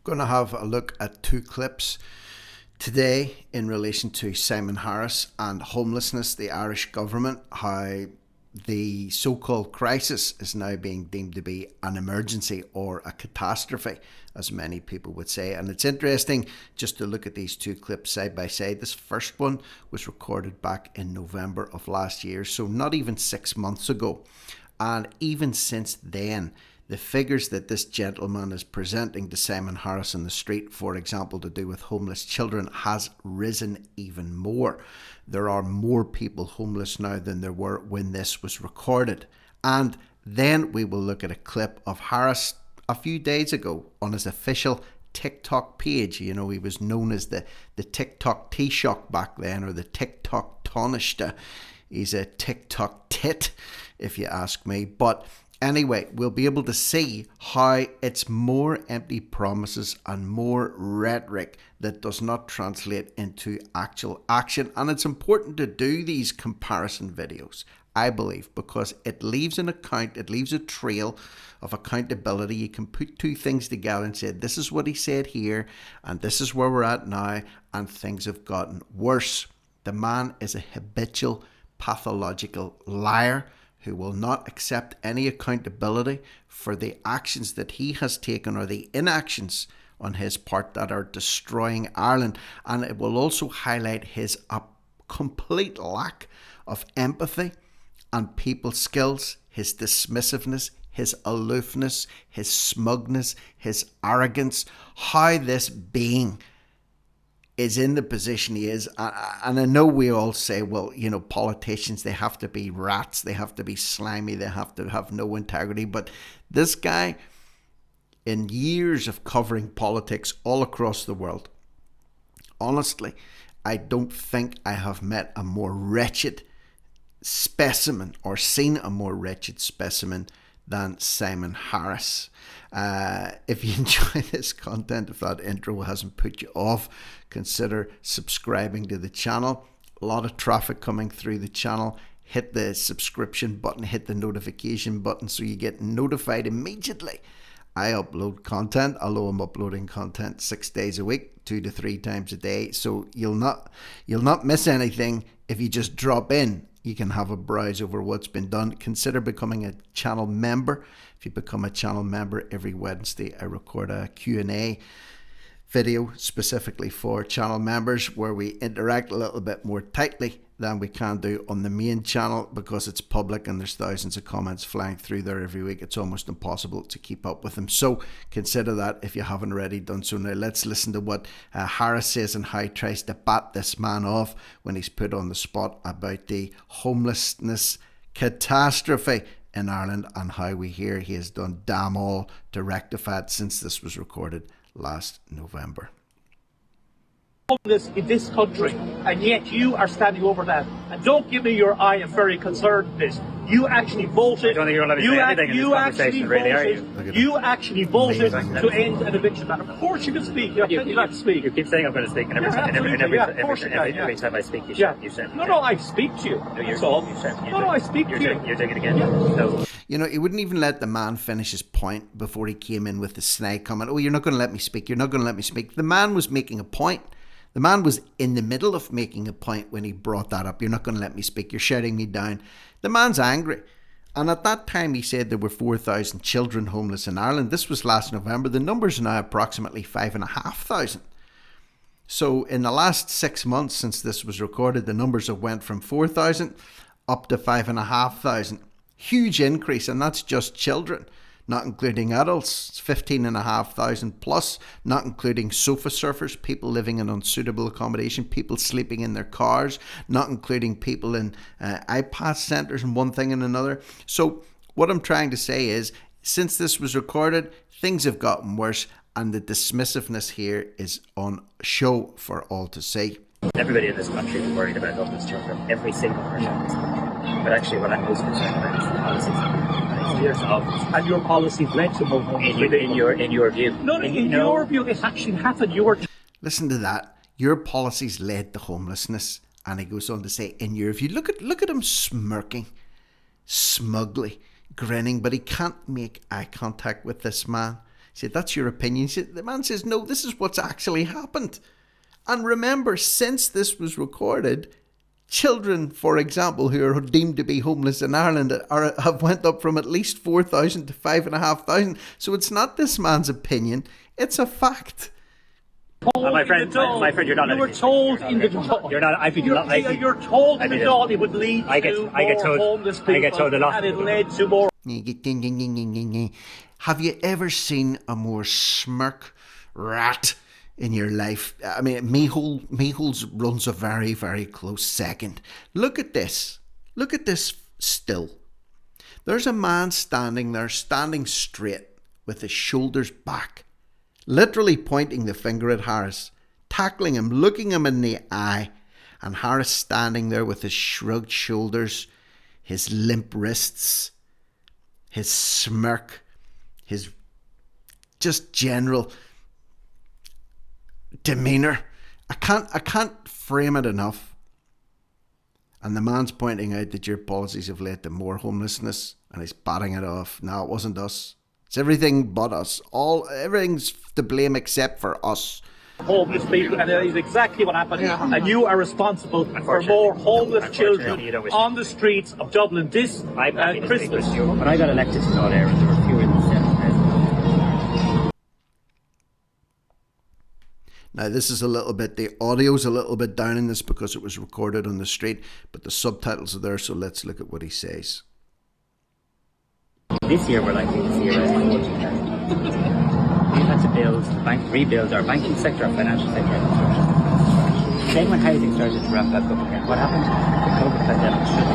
Going to have a look at two clips today in relation to Simon Harris and homelessness, the Irish government, how the so-called crisis is now being deemed to be an emergency or a catastrophe, as many people would say. And it's interesting just to look at these two clips side by side. This first one was recorded back in November of last year, so not even 6 months ago. And even since then, the figures that this gentleman is presenting to Simon Harris in the street, for example, to do with homeless children, has risen even more. There are more people homeless now than there were when this was recorded. And then we will look at a clip of Harris a few days ago on his official TikTok page. You know, he was known as the TikTok Taoiseach back then, or the TikTok Taoiseach. He's a TikTok tit, if you ask me. But anyway, we'll be able to see how it's more empty promises and more rhetoric that does not translate into actual action. And it's important to do these comparison videos, I believe, because it leaves an account, it leaves a trail of accountability. You can put two things together and say, this is what he said here, and this is where we're at now, and things have gotten worse. The man is a habitual, pathological liar who will not accept any accountability for the actions that he has taken or the inactions on his part that are destroying Ireland. And it will also highlight his complete lack of empathy and people skills, his dismissiveness, his aloofness, his smugness, his arrogance, how this being is in the position he is. And I know we all say, well, you know, politicians, they have to be rats, they have to be slimy, they have to have no integrity. But this guy, in years of covering politics all across the world, honestly, I don't think I have met a more wretched specimen or seen a more wretched specimen than Simon Harris. If you enjoy this content, if that intro hasn't put you off, consider subscribing to the channel. A lot of traffic coming through the channel. Hit the subscription button, hit the notification button so you get notified immediately I upload content, although I'm uploading content 6 days a week, 2 to 3 times a day. So you'll not miss anything if you just drop in. You can have a browse over what's been done. Consider becoming a channel member. If you become a channel member, every Wednesday I record a Q&A video specifically for channel members where we interact a little bit more tightly than we can do on the main channel because it's public and there's thousands of comments flying through there every week. It's almost impossible to keep up with them. So consider that if you haven't already done so. Now let's listen to what Harris says and how he tries to bat this man off when he's put on the spot about the homelessness catastrophe in Ireland and how we hear he has done damn all to rectify it since this was recorded last November. In this country, and yet you are standing over that. And don't give me your I am very concerned with this. You actually voted. I don't think you're allowed to say anything in this conversation, really, are you? You actually voted to end an eviction ban. Of course you can speak. You're not to speak. You keep saying I'm going to speak, and every time I speak, you said. No, I speak to you. That's all. No, I speak to you. You're doing it again. So. You know, he wouldn't even let the man finish his point before he came in with the snide comment. Oh, you're not going to let me speak. You're not going to let me speak. The man was making a point. The man was in the middle of making a point when he brought that up. You're not going to let me speak. You're shutting me down. The man's angry. And at that time, he said there were 4,000 children homeless in Ireland. This was last November. The number's now approximately 5,500. So in the last 6 months since this was recorded, the numbers have went from 4,000 up to 5,500. Huge increase, and that's just children, not including adults. It's 15,500 plus, not including sofa surfers, people living in unsuitable accommodation, people sleeping in their cars, not including people in iPad centres and one thing and another. So what I'm trying to say is, since this was recorded, things have gotten worse, and the dismissiveness here is on show for all to see. Everybody in this country is worried about homeless children. Every single person in this country. But actually, what I'm most concerned about is the policies. And your policies led to more homeless in your view. No, in your view, it actually happened. Listen to that. Your policies led to homelessness. And he goes on to say, in your view, look at him smirking, smugly, grinning, but he can't make eye contact with this man. said, that's your opinion. The man says, no, this is what's actually happened. And remember, since this was recorded, children, for example, who are deemed to be homeless in Ireland have went up from at least 4,000 to 5,500. So it's not this man's opinion, it's a fact. My friend, you're not. You were told in the Dáil. You're not. I think you're not. You're told in the Dáil it would lead to more homeless people. I get told a lot. And it led to more. Have you ever seen a more smirk rat in your life? I mean, Meeholes runs a very, very close second. Look at this. Look at this still. There's a man standing there, standing straight with his shoulders back, literally pointing the finger at Harris, tackling him, looking him in the eye, and Harris standing there with his shrugged shoulders, his limp wrists, his smirk, his just general demeanour. I can't frame it enough. And the man's pointing out that your policies have led to more homelessness, and he's batting it off. No, it wasn't us. It's everything but us. Everything's to blame except for us. Homeless people, and that is exactly what happened. And you are responsible for more homeless children on the streets of Dublin this Christmas. When I got elected to Dáil, there were fewer than 7,000. Now this is a little bit, the audio's a little bit down in this because it was recorded on the street, but the subtitles are there, so let's look at what he says. This year we're likely to see around 40,000. We've had to rebuild our banking sector, our financial sector, our construction sector. Then when housing started to ramp back up again, what happened? The COVID pandemic shut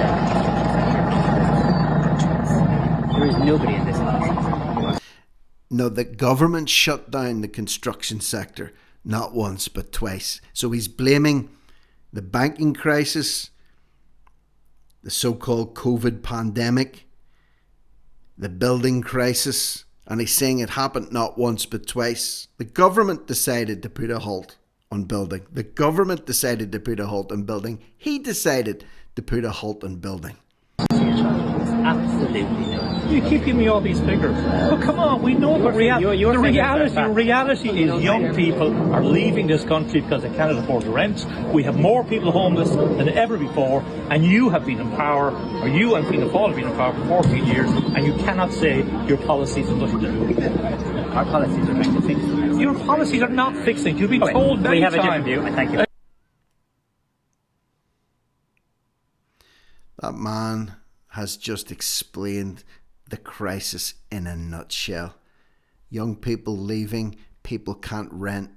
down. There is nobody in this country. No, the government shut down the construction sector, not once but twice. So he's blaming the banking crisis, the so-called COVID pandemic, the building crisis, and he's saying it happened not once but twice. The government decided to put a halt on building. The government decided to put a halt on building. He decided to put a halt on building. Absolutely no. You keep giving me all these figures. But come on, we know the reality is young people are leaving this country because they cannot afford the rent. We have more people homeless than ever before, and you have been in power, or you and Fianna Fáil have been in power for 14 years, and you cannot say your policies have nothing to do with it. Our policies are going to fix it. Your policies are not fixing. You've been told many times. We have a different view, and thank you. That man has just explained the crisis in a nutshell. Young people leaving, people can't rent,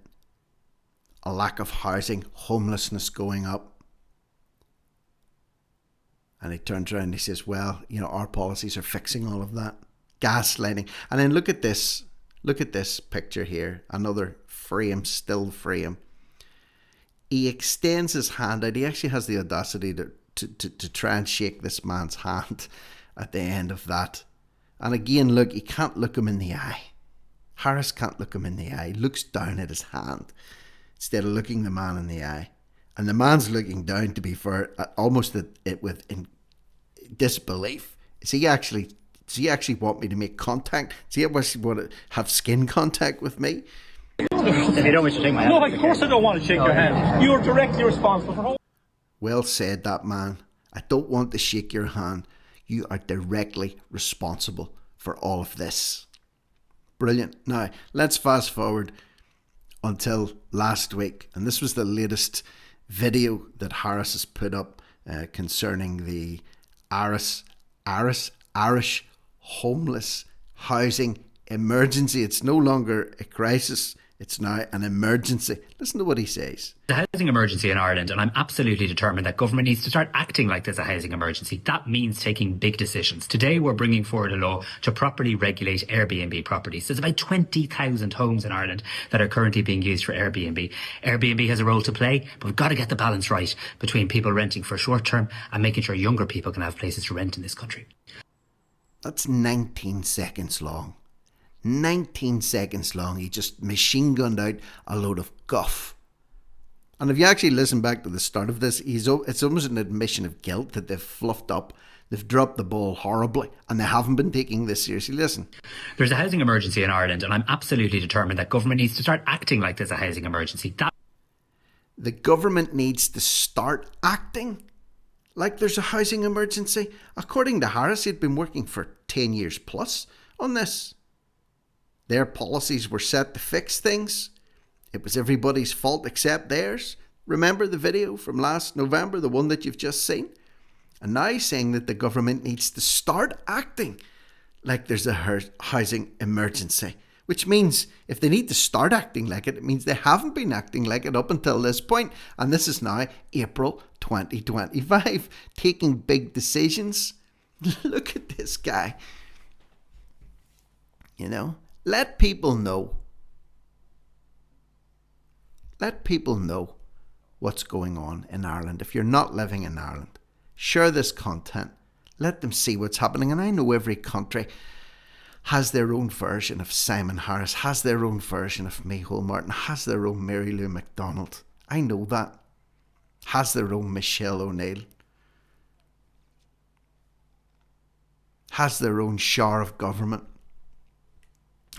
a lack of housing, homelessness going up. And he turns around and he says, well, you know, our policies are fixing all of that. Gaslighting. And then look at this picture here, another frame, still frame. He extends his hand out. He actually has the audacity to try and shake this man's hand at the end of that. And again, look, he can't look him in the eye. Harris can't look him in the eye. He looks down at his hand instead of looking the man in the eye. And the man's looking down, to be fair, almost with disbelief. Does he actually want me to make contact? Does he actually want to have skin contact with me? If you don't wish to shake my hand. No, of course I don't want to shake your hand. You're directly responsible for Well said, that man. I don't want to shake your hand. You are directly responsible for all of this. Brilliant. Now, let's fast forward until last week. And this was the latest video that Harris has put up concerning the Irish homeless housing emergency. It's no longer a crisis. It's now an emergency. Listen to what he says. The housing emergency in Ireland, and I'm absolutely determined that government needs to start acting like there's a housing emergency. That means taking big decisions. Today, we're bringing forward a law to properly regulate Airbnb properties. There's about 20,000 homes in Ireland that are currently being used for Airbnb. Airbnb has a role to play, but we've got to get the balance right between people renting for short term and making sure younger people can have places to rent in this country. That's 19 seconds long. 19 seconds long. He just machine gunned out a load of guff. And if you actually listen back to the start of this, it's almost an admission of guilt that they've fluffed up, they've dropped the ball horribly, and they haven't been taking this seriously. Listen. There's a housing emergency in Ireland, and I'm absolutely determined that government needs to start acting like there's a housing emergency. The government needs to start acting like there's a housing emergency. According to Harris, he'd been working for 10 years plus on this. Their policies were set to fix things. It was everybody's fault except theirs. Remember the video from last November, the one that you've just seen? And now he's saying that the government needs to start acting like there's a housing emergency. Which means if they need to start acting like it, it means they haven't been acting like it up until this point. And this is now April 2025. Taking big decisions. Look at this guy. You know, let people know. Let people know what's going on in Ireland. If you're not living in Ireland, share this content. Let them see what's happening. And I know every country has their own version of Simon Harris, has their own version of Micheál Martin, has their own Mary Lou McDonald. I know that. Has their own Michelle O'Neill. Has their own Shar of Government.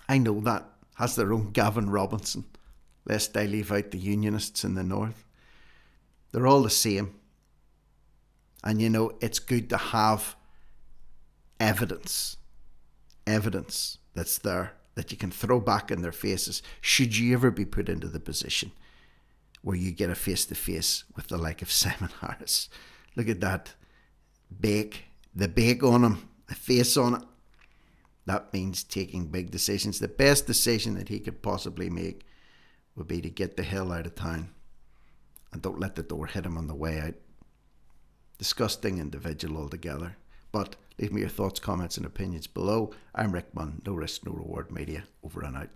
I know that. Has their own Gavin Robinson, lest I leave out the Unionists in the north. They're all the same. And you know, it's good to have evidence that's there, that you can throw back in their faces should you ever be put into the position where you get a face-to-face with the like of Simon Harris. Look at that bake, the bake on him, the face on it. That means taking big decisions. The best decision that he could possibly make would be to get the hell out of town and don't let the door hit him on the way out. Disgusting individual altogether. But leave me your thoughts, comments and opinions below. I'm Rick Munn, No Risk, No Reward Media, over and out.